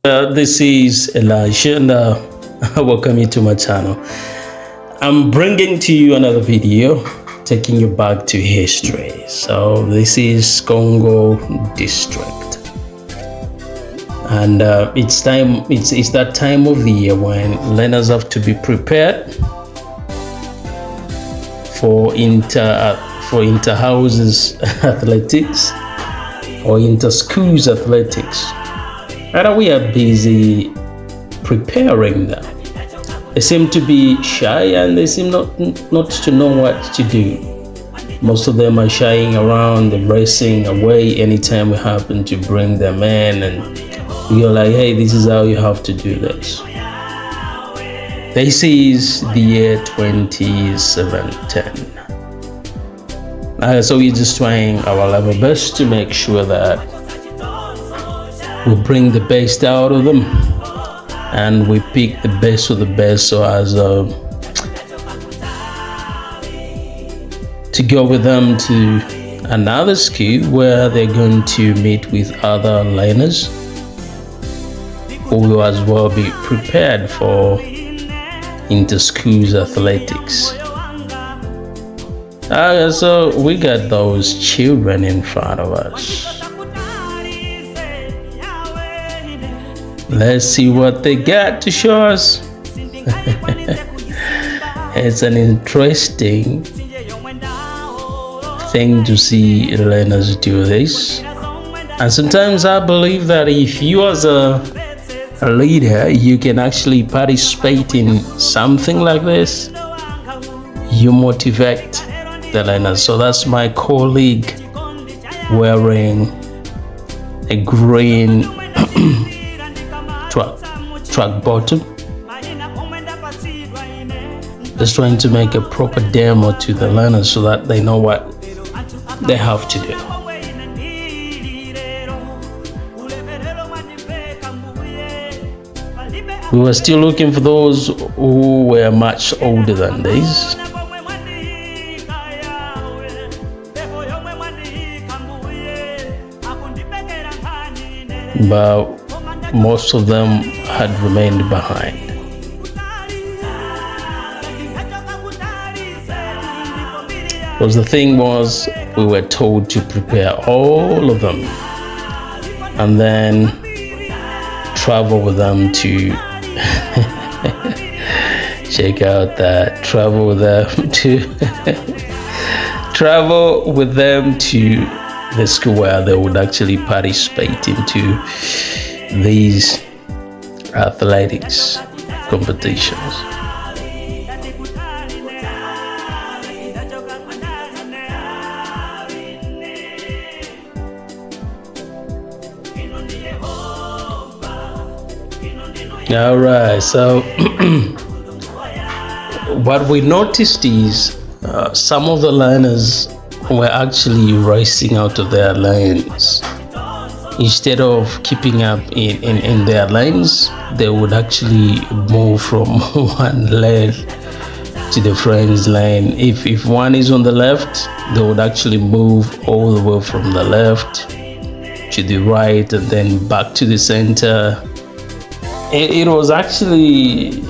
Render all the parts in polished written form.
This is Elijah, and welcome you to my channel. I'm bringing to you another video taking you back to history. So this is Congo district, and it's that time of the year when learners have to be prepared for inter-houses athletics or inter-schools athletics. And we are busy preparing them. They seem to be shy and they seem not to know what to do. Most of them are shying around, they're racing away anytime we happen to bring them in, and you're like, hey, this is how you have to do this. This is the year 2017. So we're just trying our level best to make sure that we bring the best out of them and we pick the best of the best so as to go with them to another school where they're going to meet with other learners who will as well be prepared for inter-schools athletics. So we got those children in front of us. Let's see what they got to show us. It's an interesting thing to see learners do this. And sometimes I believe that if you as a leader, you can actually participate in something like this, you motivate the learners. So that's my colleague wearing a green track bottom, just trying to make a proper demo to the learners so that they know what they have to do. We were still looking for those who were much older than this. But most of them had remained behind. Because the thing was, we were told to prepare all of them and then travel with them to check out that, travel with them to the school where they would actually participate into these athletics competitions. All right, so what we noticed is some of the learners were actually racing out of their lanes. Instead of keeping up in their lanes, they would actually move from one lane to the friend's lane. If one is on the left, they would actually move all the way from the left to the right and then back to the center. It was actually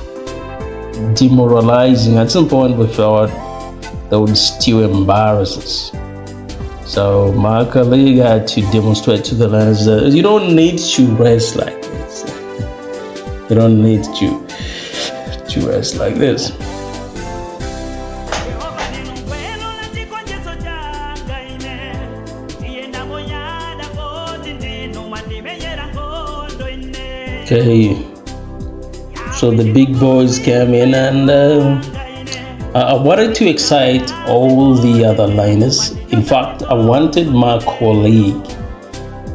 demoralizing. At some point we thought that would still embarrass us. So my colleague had to demonstrate to the learners that you don't need to race like this. You don't need to race like this. Okay, so the big boys came in, and I wanted to excite all the other liners. In fact, I wanted my colleague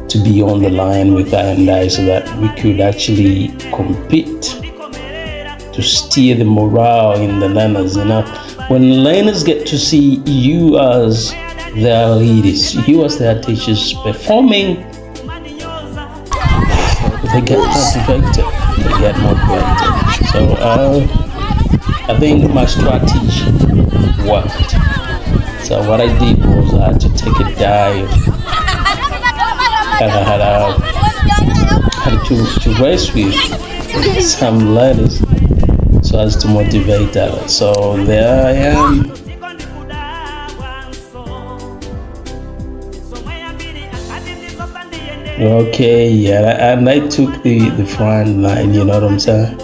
to be on the line with I so that we could actually compete to steer the morale in the learners. You know, when learners get to see you as their leaders, you as their teachers performing, they get motivated. So I think my strategy worked. So what I did was I had to take a dive, and I to race with some ladies so as to motivate others. So there I am. Okay, yeah, and I took the front line, you know what I'm saying?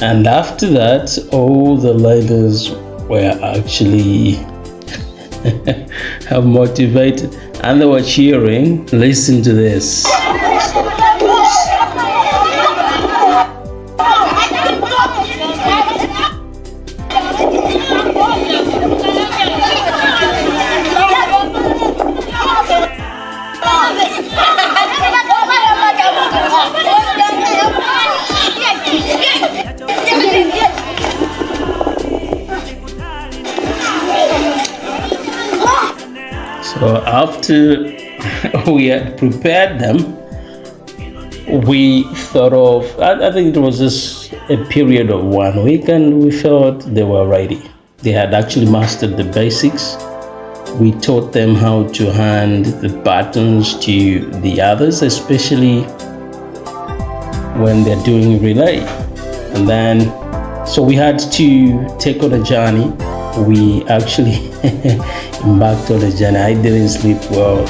And after that, all the ladies were actually motivated and they were cheering. Listen to this. So after we had prepared them, we thought of, I think it was just a period of 1 week, and we felt they were ready. They had actually mastered the basics. We taught them how to hand the batons to the others, especially when they're doing relay. And then, so we had to take on a journey. We actually embarked on a journey. I didn't sleep well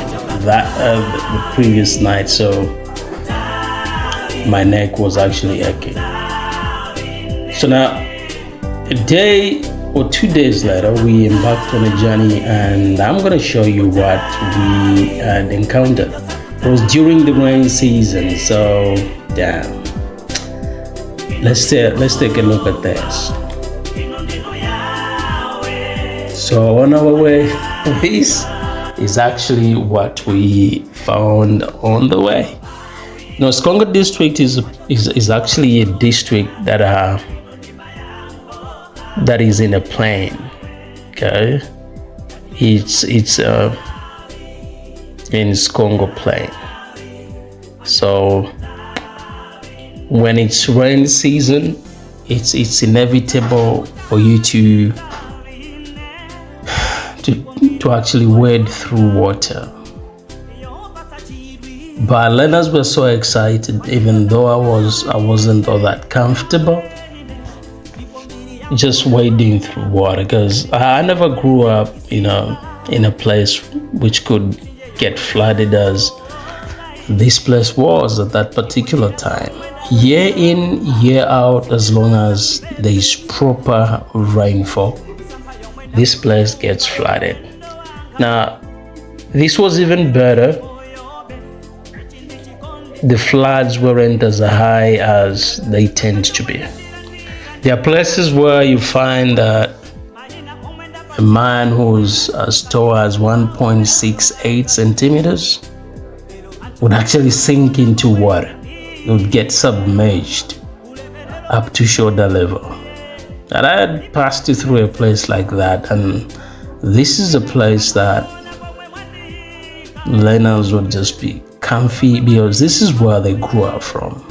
the previous night, so my neck was actually aching. So now, a day or 2 days later, we embarked on a journey, and I'm gonna show you what we had encountered. It was during the rain season, so damn. Let's take a look at this. So on our way, this is actually what we found on the way. Now, Skongo district is actually a district that is in a plain. Okay, it's in Skongo plain. So when it's rain season, it's inevitable for you to actually wade through water. But learners were so excited, even though I wasn't all that comfortable just wading through water, because I never grew up, in a place which could get flooded as this place was at that particular time. Year in, year out, as long as there is proper rainfall, this place gets flooded. Now, this was even better. The floods weren't as high as they tend to be. There are places where you find that a man who's as tall as 1.68 centimeters would actually sink into water. It would get submerged up to shoulder level. And I had passed through a place like that, and this is a place that learners would just be comfy because this is where they grew up from.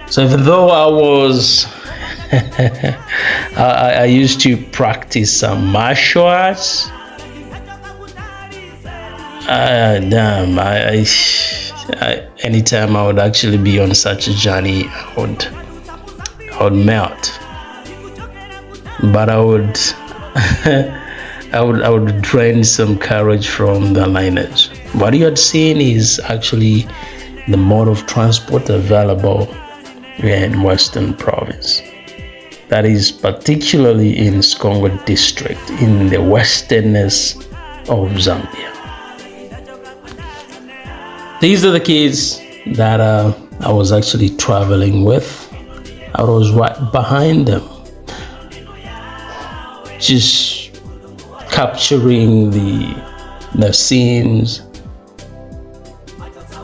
So even though I was I used to practice some martial arts, anytime I would actually be on such a journey, I would melt. But I would drain some courage from the lineage. What you had seen is actually the mode of transport available in Western Province. That is particularly in Skongo district, in the westernness of Zambia. These are the kids that I was actually traveling with. I was right behind them, just capturing the scenes,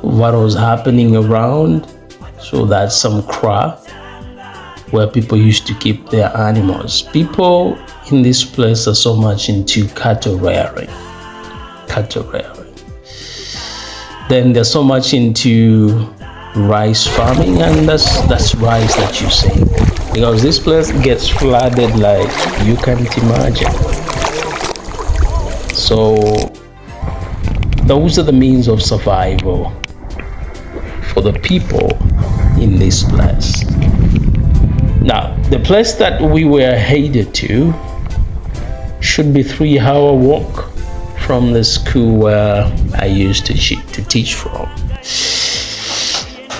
what was happening around. So that's some crop where people used to keep their animals. People in this place are so much into cattle rearing. Then they're so much into rice farming, and that's rice that you see, because this place gets flooded like you can't imagine. So those are the means of survival for the people in this place. Now, the place that we were headed to should be 3-hour walk from the school where I used to teach from.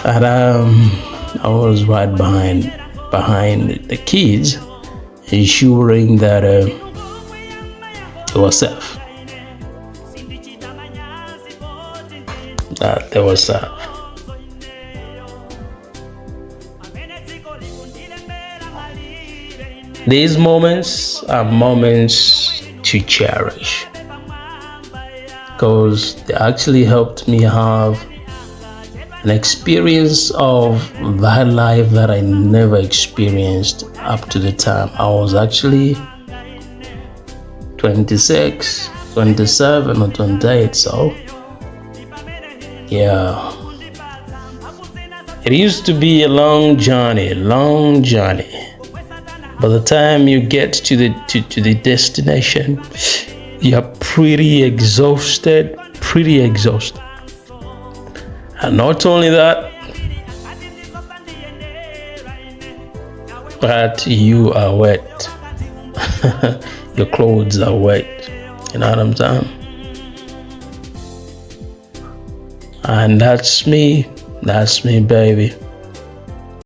And I was right behind the kids, ensuring that they were safe. That they were safe. These moments are moments to cherish, because they actually helped me have an experience of that life that I never experienced up to the time I was actually 26, 27 or 28. So yeah, it used to be a long journey. By the time you get to the destination, you're pretty exhausted. And not only that, but you are wet. Your clothes are wet. You know what I'm saying? And that's me, baby.